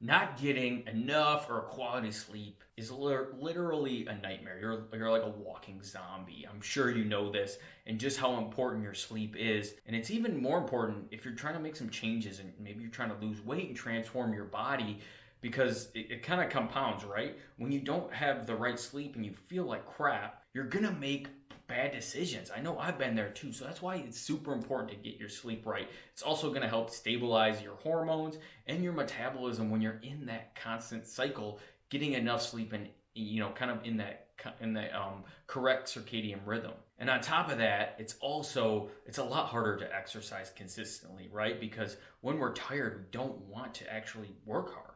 not getting enough or quality sleep is literally a nightmare. You're like a walking zombie. I'm sure you know this and just how important your sleep is. And it's even more important if you're trying to make some changes and maybe you're trying to lose weight and transform your body, because it kind of compounds, right? When you don't have the right sleep and you feel like crap, you're gonna make bad decisions. I know I've been there too. So that's why it's super important to get your sleep right. It's also going to help stabilize your hormones and your metabolism when you're in that constant cycle, getting enough sleep and kind of in that correct circadian rhythm. And on top of that, it's a lot harder to exercise consistently, right? Because when we're tired, we don't want to actually work hard.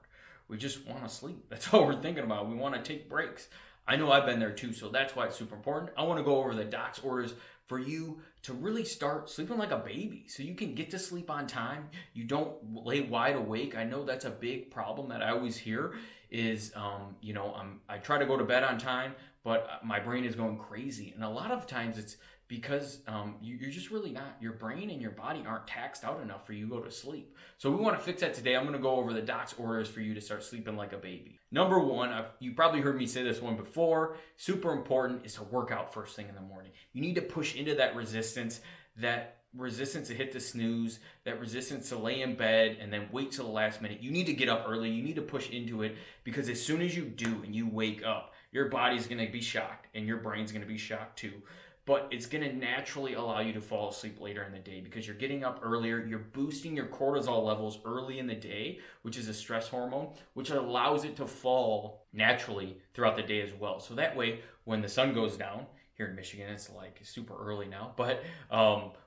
We just want to sleep. That's all we're thinking about. We want to take breaks. I know I've been there too, so that's why it's super important. I want to go over the doc's orders for you to really start sleeping like a baby so you can get to sleep on time. You don't lay wide awake. I know that's a big problem that I always hear is, I try to go to bed on time, but my brain is going crazy. And a lot of times it's because you're just really not, your brain and your body aren't taxed out enough for you to go to sleep. So we want to fix that today. I'm going to go over the doc's orders for you to start sleeping like a baby. Number one, you probably heard me say this one before, super important, is to work out first thing in the morning. You need to push into that resistance to hit the snooze, that resistance to lay in bed and then wait till the last minute. You need to get up early. You need to push into it, because as soon as you do and you wake up, your body's going to be shocked and your brain's going to be shocked too. But it's going to naturally allow you to fall asleep later in the day because you're getting up earlier. You're boosting your cortisol levels early in the day, which is a stress hormone, which allows it to fall naturally throughout the day as well. So that way, when the sun goes down, here in Michigan, it's like super early now, but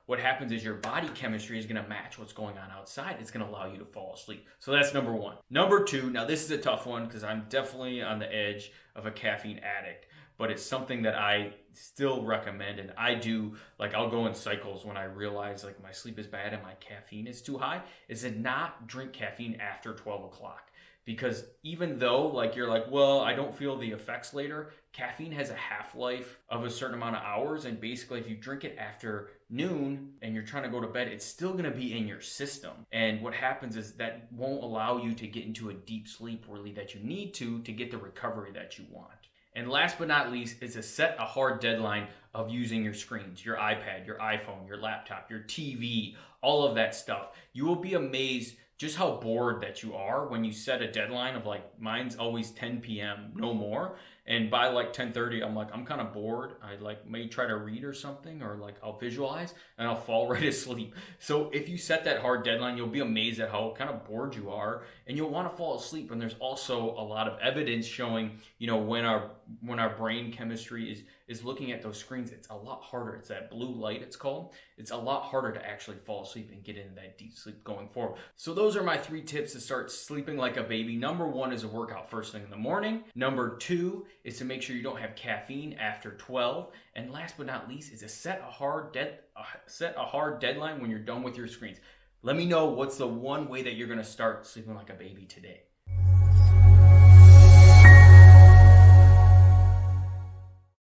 what happens is your body chemistry is going to match what's going on outside. It's going to allow you to fall asleep. So that's number one. Number two, now this is a tough one because I'm definitely on the edge of a caffeine addict, but it's something that I still recommend, and I do, like, I'll go in cycles when I realize like my sleep is bad and my caffeine is too high, is to not drink caffeine after 12 o'clock. Because even though like you're like, well, I don't feel the effects later, caffeine has a half-life of a certain amount of hours, and basically if you drink it after noon and you're trying to go to bed, it's still going to be in your system. And what happens is that won't allow you to get into a deep sleep really that you need to get the recovery that you want. And last but not least is to set a hard deadline of using your screens, your iPad, your iPhone, your laptop, your TV, all of that stuff. You will be amazed just how bored that you are when you set a deadline of, like, mine's always 10 p.m., no more. And by like 10:30, I'm like, I'm kind of bored. I like may try to read or something, or like I'll visualize and I'll fall right asleep. So if you set that hard deadline, you'll be amazed at how kind of bored you are and you'll want to fall asleep. And there's also a lot of evidence showing, when our brain chemistry is looking at those screens, it's a lot harder. It's that blue light, it's called. It's a lot harder to actually fall asleep and get into that deep sleep going forward. So those are my 3 tips to start sleeping like a baby. Number 1 is a workout first thing in the morning. Number 2 is to make sure you don't have caffeine after 12. And last but not least is to set a hard deadline when you're done with your screens. Let me know what's the one way that you're going to start sleeping like a baby today.